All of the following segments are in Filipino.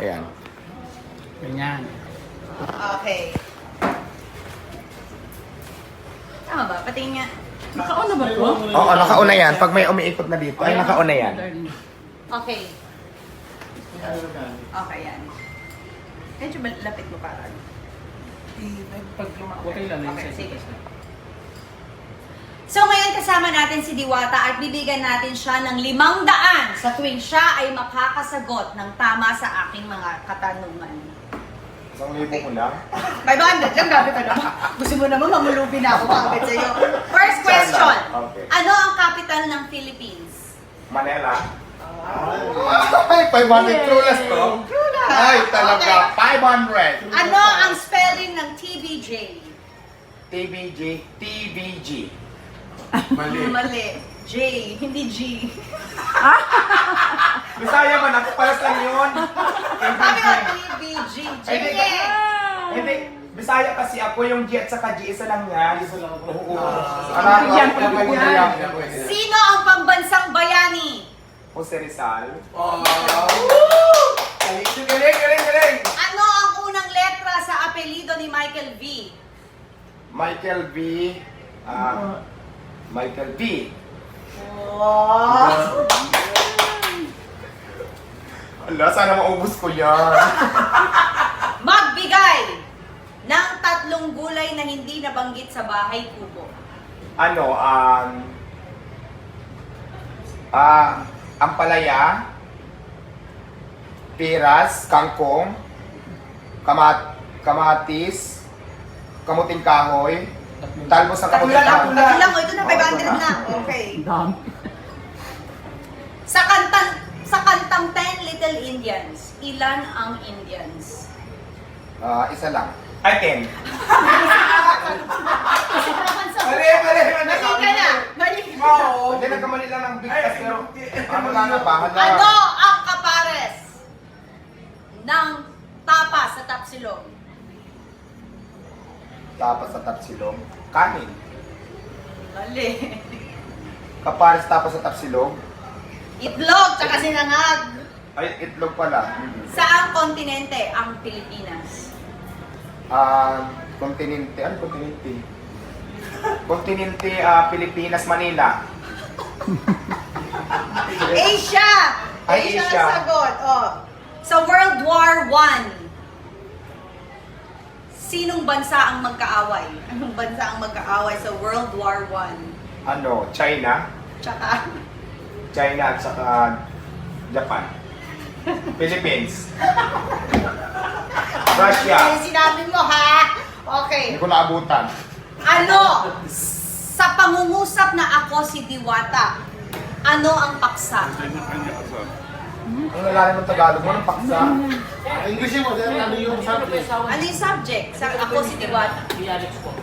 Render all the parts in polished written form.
Ayan. Ganyan. Okay. Tama ba? Patingin nga. Nakauna ba to? Oo, nakauna yan. Pag may umiikot na dito, ay nakauna yan. Okay. Okay, yan. Medyo lapit mo parang. Pag okay lang. Okay, sige. So ngayon kasama natin si Diwata at bibigyan natin siya ng 500 sa tuwing siya ay makakasagot ng tama sa aking mga katanungan. 1,000 mo lang? 500 lang, gabi ka naman. Gusto mo naman mamulubi na ako kapit sa'yo. First question. Okay. Ano ang capital ng Philippines? Manila. Ay, 500 true last to. True lang. Ay, talaga. 500. Ano ang spelling ng TBJ? TBG. TBG. Mali. J, hindi G. Bisaya man, ako palas lang yun. Sabi ko, TBG. J. Hindi. Bisaya kasi ako yung G at saka G, isa lang yan. Oo. Sino ang pambansang bayani? Jose Rizal. Galing. Ano ang unang letra sa apelido ni Michael V? Michael V. Michael V. Oh. Ala, sana maubos ko yan. Magbigay ng 3 gulay na hindi nabanggit sa bahay kubo. Ano, ampalaya, piras, kangkong, kamatis, kamuting kahoy, talbos ng kamuting kahoy. Tatlo lang, ito na 500 na. Okay. Dami. Sa kantang 10 Little Indians, ilan ang Indians? Isa lang. Ay, 10. Mali. Mali ka na. Mali ka na. Hindi, nagkamali lang ng bigkas. Pero, wala na ba? Ano ang kapares ng tapa sa tapsilog? Tapas sa tapsilog. Kanin. Mali. Kapares tapas sa tapsilog. Itlog, tsaka sinangag. Ay, itlog pala. Saang kontinente ang Pilipinas? Kontinente. Ano kontinente? Kontinente, Pilipinas, Manila. Asia! Ay, Asia Asia. ang sagot. Oh. Sa World War I, sinong bansa ang magkaaway? Anong bansa ang magkaaway sa World War I? Ano, China? Tsaka, China at saka Japan. Philippines. Russia. ano sinabi mo ha? Okay. Hindi ko naabutan. Ano? Sa pangungusap na ako si Diwata, ano ang paksa? Ano nalalim ng Tagalog mo? Anong paksa? English mo, ano yung subject? Ano yung subject? Sa ako si Diwata.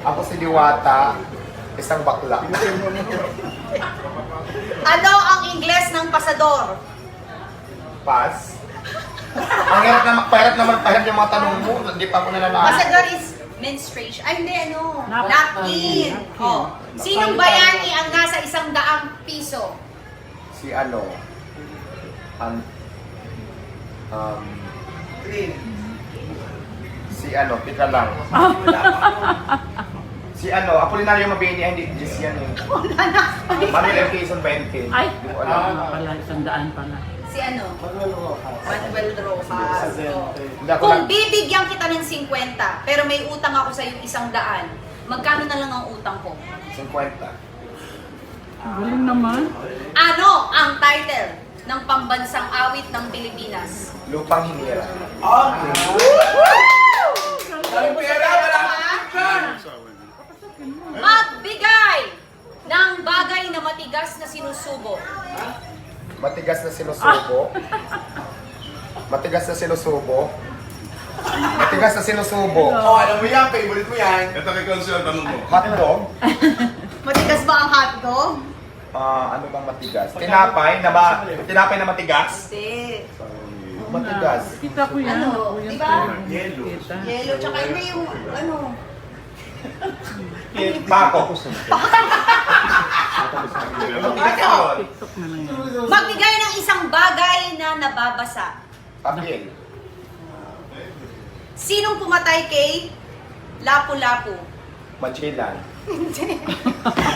Ako si Diwata, isang bakla. Ano ang Ingles ng pasador? Pass. Ang hirap yung mga tanong mo. Hindi pa ako nalalaman. Pasador is menstruation. Ay, hindi, ano? Napkin. Napkin. Oh. Sinong bayani ang nasa 100 piso? Si ano? Si ano, pika lang. Si ano, Apolinario Mabini, hindi, Jis yan eh. Manuel M. Quezon 20. Ay! Hindi ko alam. Pala, 100 pala. Si ano? Manuel Rojas. Manuel Rojas. Oh. Hindi ako Kung lang. bibigyan kita ng 50, pero may utang ako sa iyo 100, magkano na lang ang utang ko? 50. Galing naman. Ano ang title ng pambansang awit ng Pilipinas? Lupang hinira. Magbigay ng bagay na matigas na sinusubo. Matigas na sinusubo. Matigas na sinusubo. Matigas na sinusubo. Oh, alam mo yan, favorite mo yan. Ito kay Consul, tanong mo. Hotdog. Matigas ba ang hotdog? Ano bang matigas? Tinapay na matigas? Hindi. Matigas. Kita ko yan. Ano? Ako yan, Diba? pero hindi Yellow. kita. Yellow, tsaka hindi yung ano. Pako. TikTok na lang yan. Magbigay ng isang bagay na nababasa. Papel. Sinong pumatay kay Lapu-Lapu? Magellan.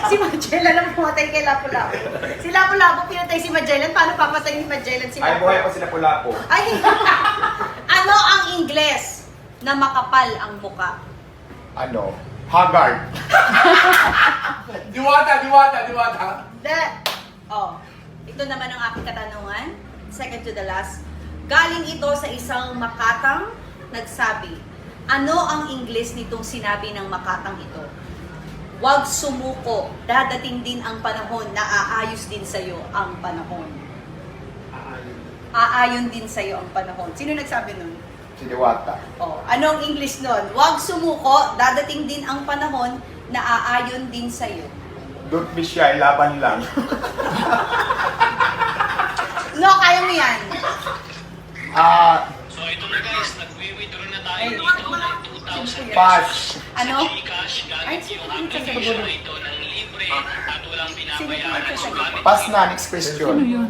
Si Magellan ang pumatay kay Lapu-Lapu. Si Lapu-Lapu pinatay si Magellan. Paano papatay ni Magellan si Ay, buhay pa sila pula po. Ay, ano ang Ingles na makapal ang muka? Ano? Haggard. Diwata. Ito naman ang aking katanungan. Second to the last. Galing ito sa isang makatang nagsabi. Ano ang Ingles nitong sinabi ng makatang ito? Huwag sumuko. Dadating din ang panahon na aayos din sa'yo ang panahon. Aayon din sa'yo ang panahon. Sino nagsabi nun? Si Diwata. Anong English nun? Huwag sumuko, dadating din ang panahon na aayon din sa'yo. Don't be shy, laban lang. No, kaya mo yan. So ito na guys, nag-withdraw na tayo dito ng 2,000 Pass. Ano? Gcash gamit yung application na ito ng libre at walang binabayaran. So gamit Pass na, next question.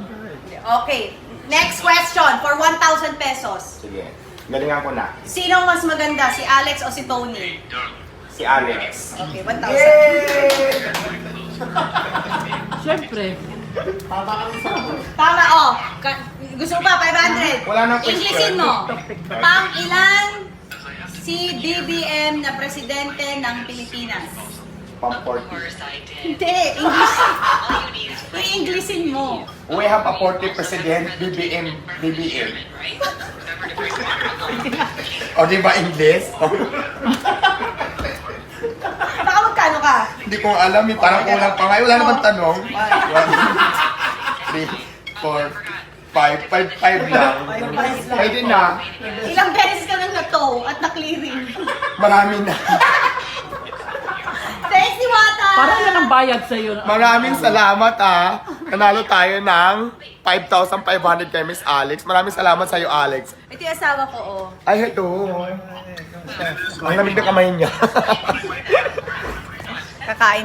Okay. Next question for 1,000 pesos. Sige. Galingan ko na. Sino mas maganda, si Alex o si Tony? Si Alex. Okay, 1,000. Siyempre. Tama, gusto mo pa, 500. Wala nang question. Englishin mo. Pang ilan si BBM na presidente ng Pilipinas? Pang 40. Hindi, English. I-Englishin mo. We have a 40 president, BBM. O di ba English? Baka magkano ka? Hindi ko alam eh, parang kulang pa nga. Wala naman tanong. 1, 2, 3, 4, 5, 5 lang. Pwede na. Ilang beses ka nang na-tow at na-clearing? Marami na. Thanks, Diwata! Parang yan ang bayad sa'yo. Maraming salamat Nanalo tayo ng 5,500 kay Miss Alex. Maraming salamat sa'yo, Alex. Ito yung asawa ko, Ay, ito. Ang lamig na kamay niya. Kakain